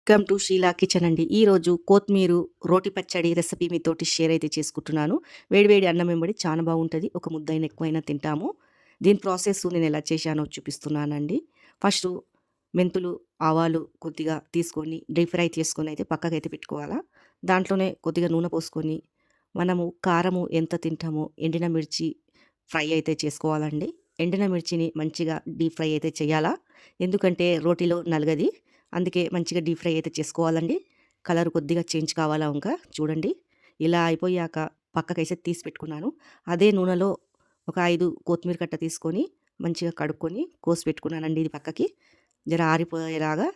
Welcome to Sheela kitchen అండి. ఈరోజు కొత్తిమీరు రోటి పచ్చడి రెసిపీ మీతోటి షేర్ అయితే చేసుకుంటున్నాను. వేడివేడి అన్నం వెంబడి చాలా బాగుంటుంది. ఒక ముద్దైనా ఎక్కువైనా తింటాము. దీని ప్రాసెస్ నేను ఎలా చేశానో చూపిస్తున్నానండి. ఫస్టు మెంతులు, ఆవాలు కొద్దిగా తీసుకొని డీప్ ఫ్రై చేసుకొని అయితే పక్కకైతే పెట్టుకోవాలా. దాంట్లోనే కొద్దిగా నూనె పోసుకొని మనము కారము ఎంత తింటామో ఎండిన మిర్చి ఫ్రై అయితే చేసుకోవాలండి. ఎండిన మిర్చిని మంచిగా డీప్ ఫ్రై అయితే చేయాలా. ఎందుకంటే రోటిలో నలగది. అందుకే మంచిగా డీప్ ఫ్రై అయితే చేసుకోవాలండి. కలర్ కొద్దిగా చేంజ్ కావాలా ఇంకా చూడండి. ఇలా అయిపోయాక పక్కకైతే తీసి పెట్టుకున్నాను. అదే నూనెలో ఒక 5 కొత్తిమీర కట్ట తీసుకొని మంచిగా కడుక్కొని కోసి పెట్టుకున్నానండి ఇది పక్కకి. జర ఆరిపోయేలాగా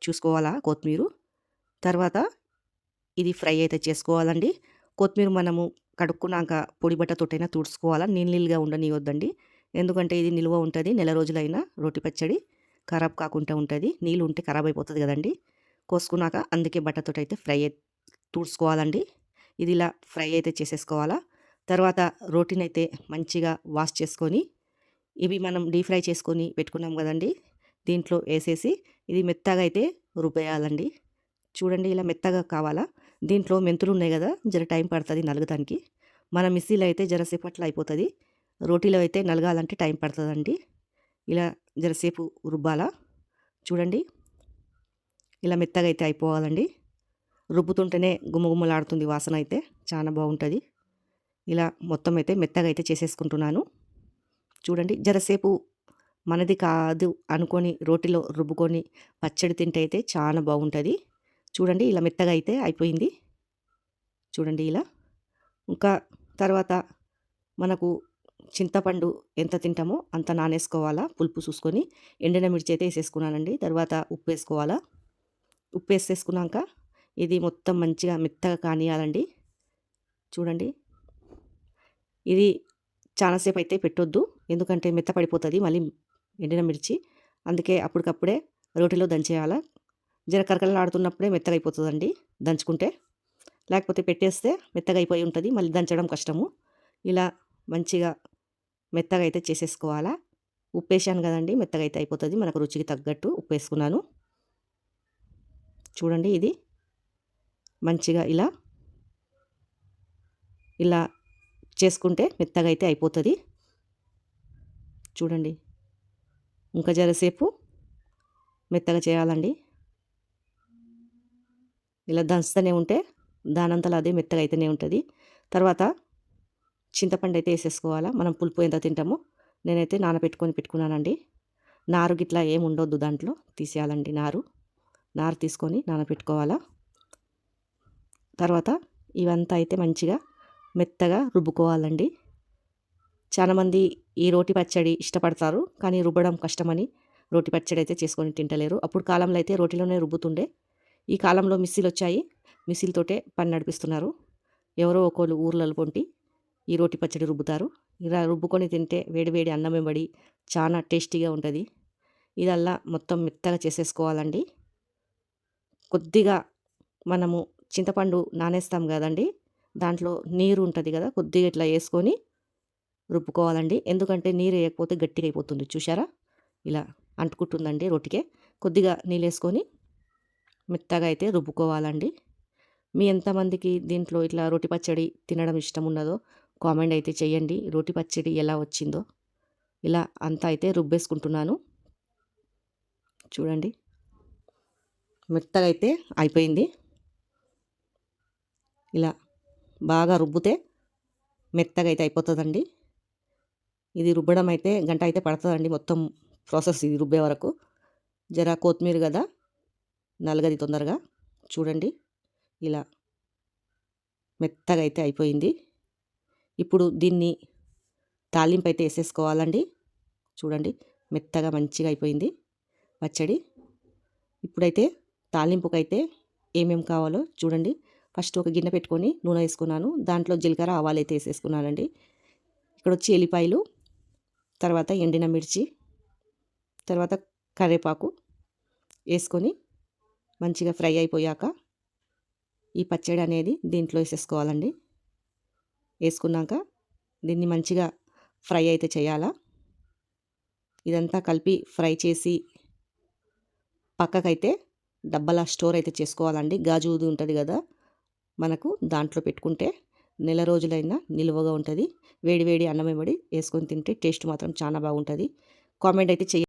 చూసుకోవాలా కొత్తిమీరు. తర్వాత ఇది ఫ్రై అయితే చేసుకోవాలండి. కొత్తిమీర మనము కడుక్కున్నాక పొడి బట్టతోటైనా తుడుచుకోవాలా. నీళ్ళు నీళ్ళుగా ఉండనియొద్దండి. ఎందుకంటే ఇది నిల్వ ఉంటది. నెల రోజులైనా రోటి పచ్చడి ఖరాబ్ కాకుండా ఉంటది. నీళ్ళు ఉంటే ఖరాబ్ అయిపోతది గదండీ! కోసుకున్నాక అందుకే బట్టతోటైతే తుడుచుకోవాలండి. ఇది ఇలా ఫ్రై అయితే చేసేసుకోవాలా. తర్వాత రోటినైతే మంచిగా వాష్ చేసుకొని, ఇవి మనం డీప్ ఫ్రై చేసుకొని పెట్టుకున్నాం గదండీ! దీంట్లో ఏసేసి ఇది మెత్తగా అయితే రుబ్బేయాలండి. చూడండి ఇలా మెత్తగా కావాలా. దీంట్లో మెంతులున్నాయి గదా! జర టైం పడతది నలగటానికి. మన మిక్సీలో అయితే జరసేపట్లో అయిపోతది. రోటీలో అయితే నలగాలంటే టైం పడతదండి. ఇలా జరసేపు రుబ్బాలా. చూడండి ఇలా మెత్తగా అయితే అయిపోవాలండి. రుబ్బుతుంటేనే గుమగుమలాడుతుంది వాసన అయితే చాలా బాగుంటది. ఇలా మొత్తం అయితే మెత్తగా అయితే చేసేసుకుంటున్నాను. చూడండి జరసేపు మనది కాదు అనుకోని రోటిలో రుబ్బుకొని పచ్చడి తింటే అయితే చాలా బాగుంటది. చూడండి ఇలా మెత్తగా అయితే అయిపోయింది. చూడండి ఇలా. ఇంకా తర్వాత మనకు చింతపండు ఎంత తింటామో అంత నానేసుకోవాలా. పులుపు చూసుకొని ఎండిన మిర్చి అయితే ఏసేసుకున్నానండి. తర్వాత ఉప్పేసుకోవాలా. ఉప్పేసేసుకున్నాక ఇది మొత్తం మంచిగా మెత్తగా కానియాలండి. చూడండి ఇది చాలా సేపు అయితే పెట్టొద్దు. ఎందుకంటే మెత్తపడిపోతది మళ్ళీ ఎండిన మిర్చి. అందుకే అప్పటికప్పుడే రోటిలో దంచేయాలా. జర కరకరలాడుతున్నప్పుడే మెత్తగా అయిపోతదండి దంచుకుంటే. లేకపోతే పెట్టేస్తే మెత్తగా అయిపోయి ఉంటది. మళ్ళీ దంచడం కష్టము. ఇలా మంచిగా మెత్తగా అయితే చేసేసుకోవాలా. ఉప్పేసాను గదండీ! మెత్తగా అయితే అయిపోతది. మనకు రుచికి తగ్గట్టు ఉప్పేసుకున్నాను. చూడండి ఇది మంచిగా ఇలా చేసుకుంటే మెత్తగా అయితే అయిపోతది. చూడండి. ఇంకా జరసేపు మెత్తగా చేయాలండి. ఇలా దంచుతూనే ఉంటే దానంతట అదే మెత్తగా అయితేనే ఉంటది. తర్వాత చింతపండు అయితే ఏసేసుకోవాలా. మనం పులుపు ఎంత తింటామో నేనైతే నానబెట్టుకొని పెట్టుకున్నానండి. నారు గిట్లా ఏమి ఉండొద్దు దాంట్లో తీసేయాలండి నారు. నారు తీసుకొని నానబెట్టుకోవాలా. తర్వాత ఇవంతా అయితే మంచిగా మెత్తగా రుబ్బుకోవాలండి. చాలామంది ఈ రోటి పచ్చడి ఇష్టపడతారు. కానీ రుబ్బడం కష్టమని రోటి పచ్చడి అయితే చేసుకొని తింటలేరు. అప్పుడు కాలంలో అయితే రోటిలోనే రుబ్బుతుండే. ఈ కాలంలో మిక్సీలొచ్చాయి. మిక్సీలతోటే పని నడిపిస్తున్నారు. ఎవరో ఒకళ్ళు ఊర్లలో పొంటి ఈ రోటి పచ్చడి రుబ్బుతారు. ఇలా రుబ్బుకొని తింటే వేడి వేడి అన్నం వెంబడి చాలా టేస్టీగా ఉంటది. ఇదల్లా మొత్తం మెత్తగా చేసేసుకోవాలండి. కొద్దిగా మనము చింతపండు నానేస్తాం గదండీ! దాంట్లో నీరు ఉంటది గదా! కొద్దిగా ఇట్లా యేసుకొని రుబ్బుకోవాలండి. ఎందుకంటే నీరు ఎయకపోతే గట్టిగా అయిపోతుంది చూశారా? ఇలా అంటుకుంటుందండి రొట్టెకే. కొద్దిగా నీళ్ళేసుకొని మెత్తగా అయితే రుబ్బుకోవాలండి. మీ ఎంతమందికి దీంట్లో ఇట్లా రోటి పచ్చడి తినడం ఇష్టం ఉన్నదో కామెంట్ అయితే చేయండి. రోటి పచ్చడి ఎలా వచ్చిందో. ఇలా అంతా అయితే రుబ్బేసుకుంటున్నాను. చూడండి. మెత్తగా అయితే అయిపోయింది. ఇలా బాగా రుబ్బితే మెత్తగా అయితే అయిపోతదండి. ఇది రుబ్బడం అయితే గంట అయితే పడతదండి మొత్తం ప్రాసెస్ ఇది రుబ్బే వరకు. జర కొత్తిమీర గదా! నలగది తొందరగా. చూడండి ఇలా మెత్తగా అయితే అయిపోయింది. ఇప్పుడు దీన్ని తాలింపైతే ఏసేసుకోవాలండి. చూడండి మెత్తగా మంచిగా అయిపోయింది పచ్చడి. ఇప్పుడైతే తాలింపుకైతే ఏమేం కావాలో చూడండి. ఫస్ట్ ఒక గిన్నె పెట్టుకొని నూనె ఏసుకున్నాను. దాంట్లో జీలకర్ర, ఆవాలైతే ఏసేసుకున్నానండి. ఇక్కడొచ్చి ఎల్లిపాయలు, తర్వాత ఎండిన మిర్చి, తర్వాత కరివేపాకు ఏసుకొని మంచిగా ఫ్రై అయిపోయాక ఈ పచ్చడి అనేది దీంట్లో ఏసేసుకోవాలండి. ఏసుకున్నాక దీన్ని మంచిగా ఫ్రై అయితే చేయాలా. ఇదంతా కలిపి ఫ్రై చేసి పక్కకైతే డబ్బాల స్టోర్ అయితే చేసుకోవాలండి. గాజుది ఉంటుంది కదా, మనకు దాంట్లో పెట్టుకుంటే నెల రోజులైనా నిల్వగా ఉంటుంది. వేడి వేడి అన్నం వెంబడి వేసుకొని తింటే టేస్ట్ మాత్రం చాలా బాగుంటుంది. కామెంట్ అయితే